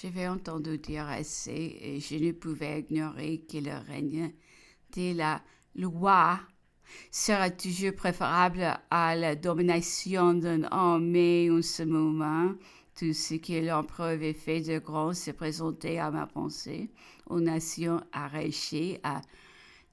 J'avais entendu dire assez et je ne pouvais ignorer que le règne de la loi sera toujours préférable à la domination d'un homme. Mais en ce moment, tout ce que l'empereur avait fait de grand se présentait à ma pensée. Une nation arrachée à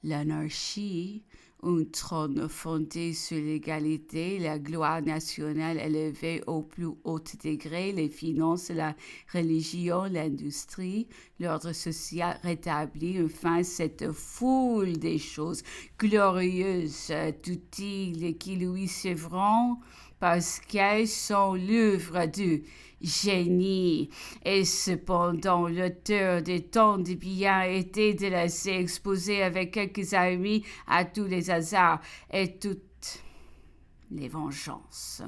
l'anarchie, un trône fondé sur l'égalité, la gloire nationale élevée au plus haut degré, les finances, la religion, l'industrie, l'ordre social rétabli, enfin cette foule des choses glorieuses, utiles qui lui serviront parce qu'elles sont l'œuvre du génie. Et cependant, l'auteur des temps de bien était de laisser exposer avec quelques amis à tous les hasards et toutes les vengeances.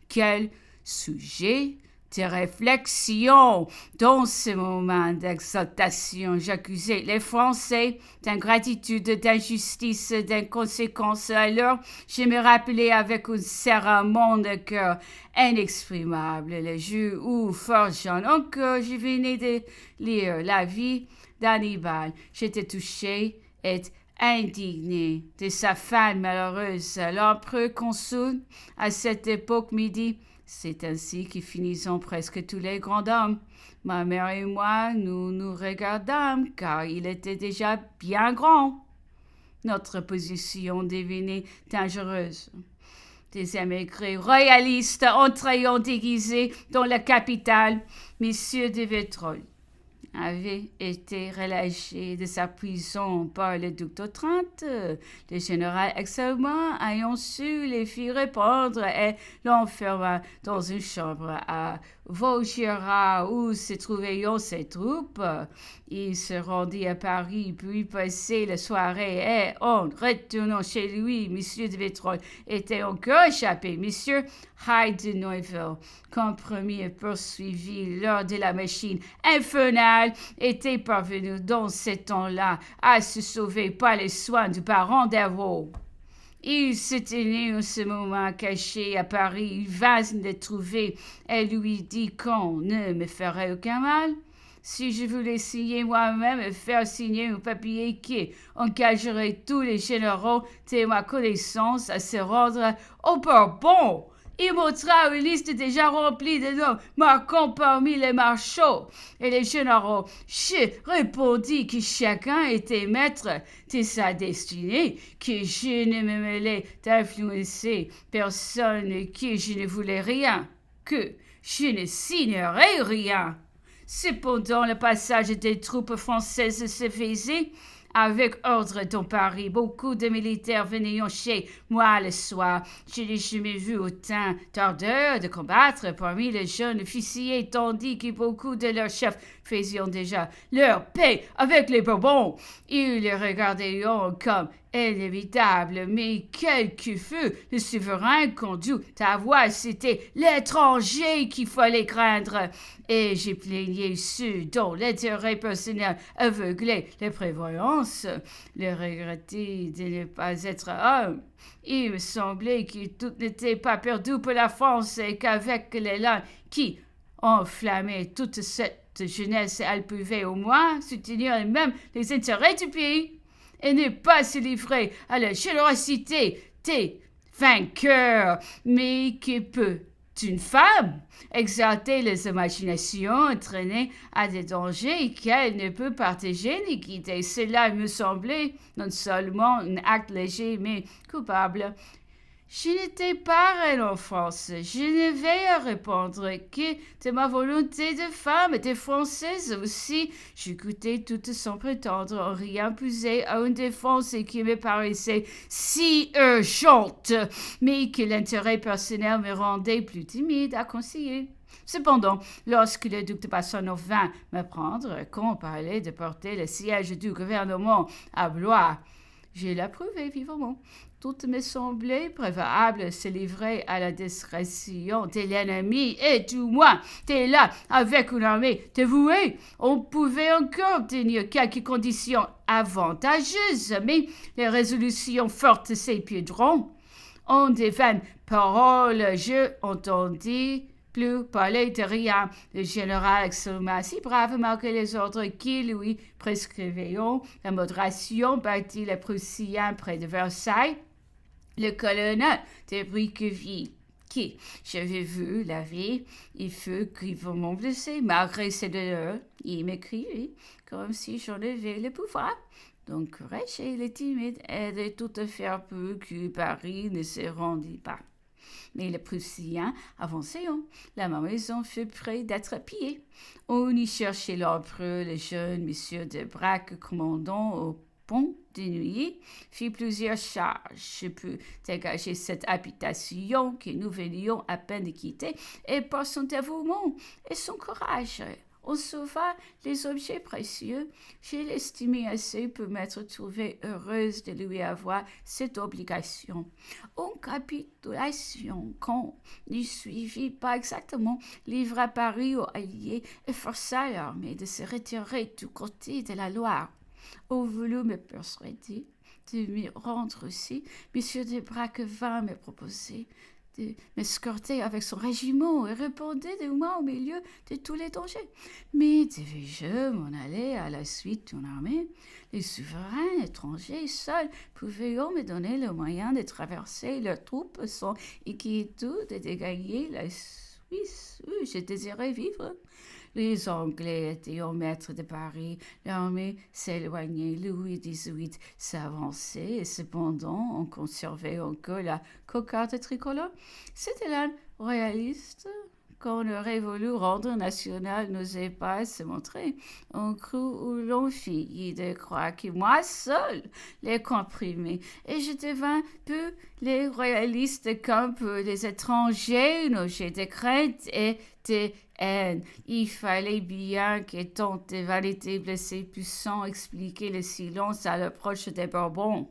Quel sujet de réflexion! Dans ce moment d'exaltation, j'accusais les Français d'ingratitude, d'injustice, d'inconséquence. Alors, je me rappelais avec un serrement de cœur inexprimable le jour où, fort jeune encore, je venais de lire la vie d'Hannibal. J'étais touché et indigné de sa fin malheureuse. L'empereur consul, à cette époque, me dit: c'est ainsi que finissent presque tous les grands hommes. Ma mère et moi, nous nous regardâmes, car il était déjà bien grand. Notre position devenait dangereuse. Des émigrés royalistes entraient déguisés dans la capitale. Messieurs de Vitrolles avait été relâché de sa prison par le duc d'Otrante. Le général Excelmans, ayant su, les fit répondre et l'enferma dans une chambre à Vaugirard où se trouvaient ses troupes. Il se rendit à Paris, puis passait la soirée et, en retournant chez lui, M. de Vitrolles était encore échappé. M. Hyde de Neuville, compromis et poursuivi lors de la machine infernale, était parvenu dans ces temps-là à se sauver par les soins du baron d'Hervaux. Il se tenait en ce moment caché à Paris. Il vint le trouver et lui dit qu'on ne me ferait aucun mal si je voulais signer moi-même et faire signer un papier qui engagerait tous les généraux de ma connaissance à se rendre au Bourbon. Il montra une liste déjà remplie de noms marquant parmi les marchaux et les généraux. Je répondis que chacun était maître de sa destinée, que je ne me mêlais d'influencer personne, que je ne voulais rien, que je ne signerais rien. Cependant, le passage des troupes françaises se faisait avec ordre dans Paris. Beaucoup de militaires venaient chez moi le soir. Je n'ai jamais vu autant d'ardeur de combattre parmi les jeunes officiers, tandis que beaucoup de leurs chefs faisaient déjà leur paix avec les Bourbons. Ils les regardaient comme inévitable, mais quel que fût le souverain conduit à voir, c'était l'étranger qu'il fallait craindre. Et j'ai plaigné ceux dont l'intérêt personnel aveuglait les prévoyances, les regretté de ne pas être homme. Il me semblait que tout n'était pas perdu pour la France et qu'avec l'élan qui enflammait toute cette jeunesse, elle pouvait au moins soutenir elle-même les intérêts du pays et ne pas se livrer à la générosité des vainqueurs. Mais que peut une femme exalter les imaginations, entraîner à des dangers qu'elle ne peut partager ni guider? Cela me semblait non seulement un acte léger, mais coupable. Je n'étais pas reine en France. Je ne vais à répondre que de ma volonté de femme et de française aussi. J'écoutais toutes sans prétendre en rien puiser à une défense qui me paraissait si urgente, mais que l'intérêt personnel me rendait plus timide à conseiller. Cependant, lorsque le duc de Bassano vint me prendre, qu'on parlait de porter le siège du gouvernement à Blois, je l'approuvai vivement. Tout me semblait préférable de se livrer à la discrétion de l'ennemi et du moins de là, avec une armée dévouée, on pouvait encore tenir quelques conditions avantageuses, mais les résolutions fortes s'épuiseront. En de vaines paroles, je entendis plus parler de rien. Le général extrêmement si bravement que les ordres qui lui prescrivaient la modération battit les Prussiens près de Versailles. Le colonel de Briqueville, qui, j'avais vu la vie, il fut grièvement blessé. Malgré ses douleurs, il m'écrivit comme si j'en avais le pouvoir. Donc, Rachel est timide et de tout faire pour que Paris ne se rendit pas. Mais les Prussiens avançaient. La maison fut près d'être pillée. On y cherchait l'empereur, le jeune monsieur de Braque, commandant au pont de Neuilly, fit plusieurs charges. Je pus dégager cette habitation que nous venions à peine de quitter, et par son dévouement et son courage, on sauva les objets précieux. Je l'estimais assez pour m'être trouvée heureuse de lui avoir cette obligation. En capitulation, qu'on n'y suivit pas exactement, livra Paris aux Alliés et força l'armée de se retirer du côté de la Loire. On voulut me persuader de m'y rendre aussi. M. de Braque vint me proposer de m'escorter avec son régiment et répondait de moi au milieu de tous les dangers. Mais devais-je m'en aller à la suite d'une armée? Les souverains étrangers seuls pouvaient me donner le moyen de traverser leurs troupes sans inquiétude et de gagner la Suisse où je désirais vivre. Les Anglais étaient au maître de Paris, l'armée s'éloignait, Louis XVIII s'avançait et cependant on conservait encore la cocarde tricolore. C'était l'un royaliste qu'on aurait voulu rendre national n'osait pas se montrer. On crut ou l'on fit de croire que moi seul les comprimais, et je devins peu les royalistes comme pour les étrangers, un objet de crainte et de haine. Il fallait bien que tant de vanité blessés puissant expliquer le silence à l'approche des Bourbons.